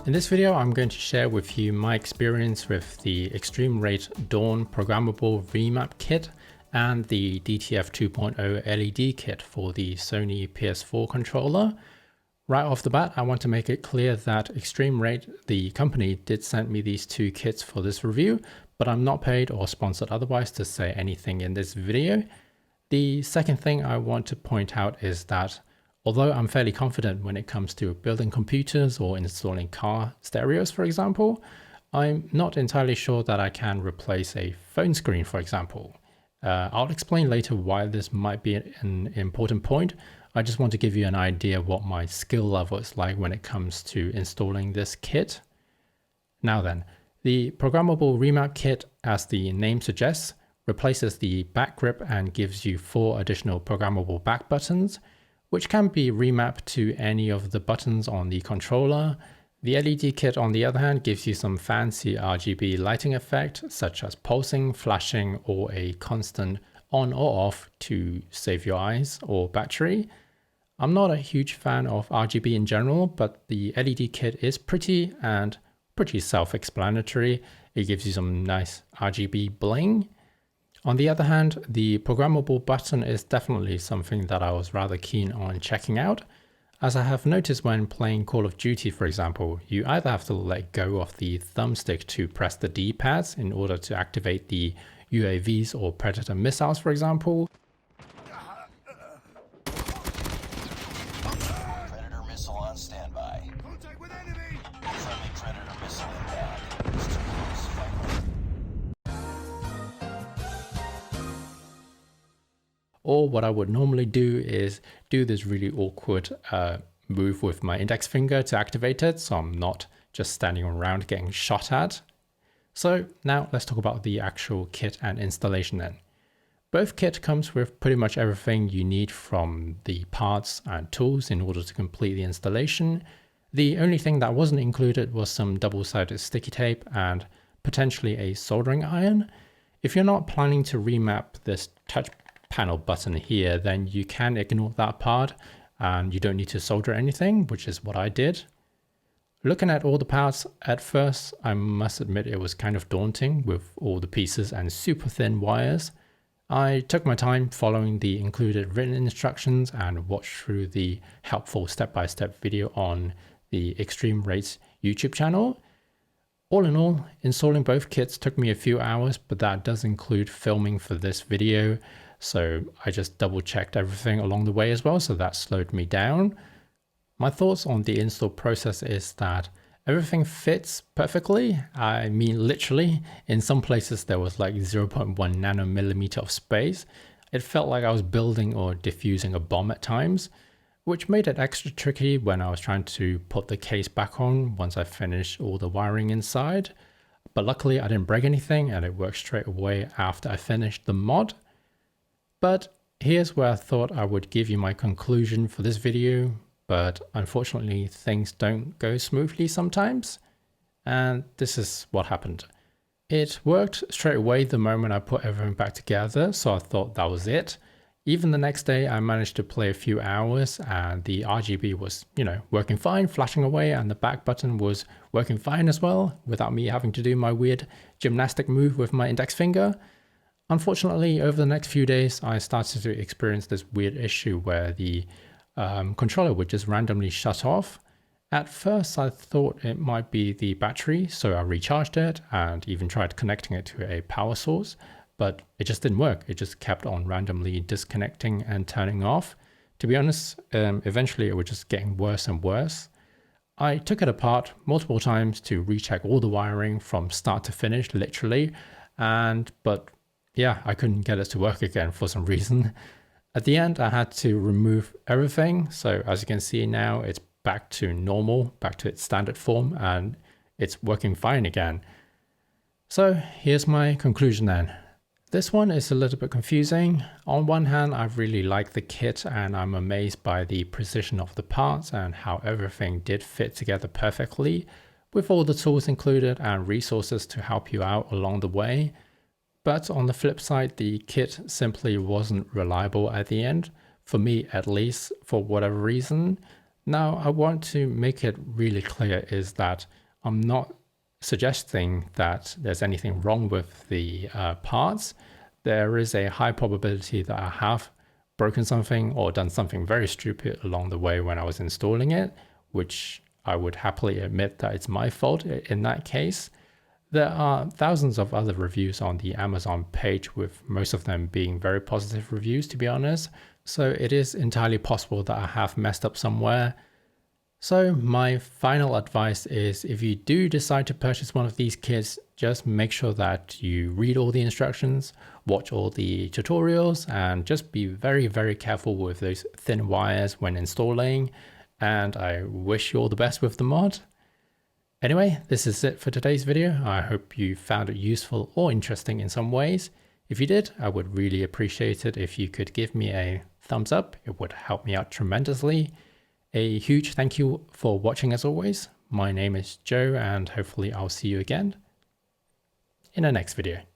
In this video, I'm going to share with you my experience with the eXtremeRate Dawn programmable Remap Kit and the DTF 2.0 LED kit for the Sony PS4 controller. Right off the bat, I want to make it clear that eXtremeRate, the company, did send me these two kits for this review, but I'm not paid or sponsored otherwise to say anything in this video. The second thing I want to point out is that although I'm fairly confident when it comes to building computers or installing car stereos, for example, I'm not entirely sure that I can replace a phone screen, for example. I'll explain later why this might be an important point. I just want to give you an idea of what my skill level is like when it comes to installing this kit. Now then, the programmable Remap Kit, as the name suggests, replaces the back grip and gives you 4 additional programmable back buttons, which can be remapped to any of the buttons on the controller. The LED kit, on the other hand, gives you some fancy RGB lighting effect, such as pulsing, flashing, or a constant on or off to save your eyes or battery. I'm not a huge fan of RGB in general, but the LED kit is pretty and pretty self-explanatory. It gives you some nice RGB bling. On the other hand, the programmable button is definitely something that I was rather keen on checking out, as I have noticed when playing Call of Duty, for example, you either have to let go of the thumbstick to press the D-pads in order to activate the UAVs or Predator missiles, for example. Predator missile on standby. Contact with enemy! Friendly Predator missile inbound. It's too close. Fight. Or what I would normally do is do this really awkward move with my index finger to activate it, so I'm not just standing around getting shot at. So now let's talk about the actual kit and installation then. Both kit comes with pretty much everything you need from the parts and tools in order to complete the installation. The only thing that wasn't included was some double-sided sticky tape and potentially a soldering iron. If you're not planning to remap this touch panel button here, then you can ignore that part and you don't need to solder anything, which is what I did. Looking at all the parts, at first I must admit it was kind of daunting with all the pieces and super thin wires. I took my time following the included written instructions and watched through the helpful step-by-step video on the eXtremeRate's YouTube channel. All in all, installing both kits took me a few hours, but that does include filming for this video. So I just double checked everything along the way as well, so that slowed me down. My thoughts on the install process is that everything fits perfectly. I mean, literally, in some places there was like 0.1 nanomillimeter of space. It felt like I was building or diffusing a bomb at times, which made it extra tricky when I was trying to put the case back on once I finished all the wiring inside. But luckily I didn't break anything and it worked straight away after I finished the mod. But here's where I thought I would give you my conclusion for this video, but unfortunately things don't go smoothly sometimes, and this is what happened. It worked straight away the moment I put everything back together, so I thought that was it. Even the next day I managed to play a few hours and the RGB was, working fine, flashing away, and the back button was working fine as well, without me having to do my weird gymnastic move with my index finger. Unfortunately, over the next few days, I started to experience this weird issue where the controller would just randomly shut off. At first, I thought it might be the battery, so I recharged it and even tried connecting it to a power source, but it just didn't work. It just kept on randomly disconnecting and turning off. To be honest, eventually it was just getting worse and worse. I took it apart multiple times to recheck all the wiring from start to finish, literally, but yeah, I couldn't get it to work again for some reason. At the end, I had to remove everything. So as you can see now, it's back to normal, back to its standard form, and it's working fine again. So here's my conclusion then. This one is a little bit confusing. On one hand, I really like the kit and I'm amazed by the precision of the parts and how everything did fit together perfectly, with all the tools included and resources to help you out along the way. But on the flip side, the kit simply wasn't reliable at the end, for me at least, for whatever reason. Now, I want to make it really clear is that I'm not suggesting that there's anything wrong with the parts. There is a high probability that I have broken something or done something very stupid along the way when I was installing it, which I would happily admit that it's my fault in that case. There are thousands of other reviews on the Amazon page, with most of them being very positive reviews, to be honest. So it is entirely possible that I have messed up somewhere. So my final advice is, if you do decide to purchase one of these kits, just make sure that you read all the instructions, watch all the tutorials, and just be very, very careful with those thin wires when installing. And I wish you all the best with the mod. Anyway, this is it for today's video. I hope you found it useful or interesting in some ways. If you did, I would really appreciate it if you could give me a thumbs up. It would help me out tremendously. A huge thank you for watching as always. My name is Joe, and hopefully I'll see you again in the next video.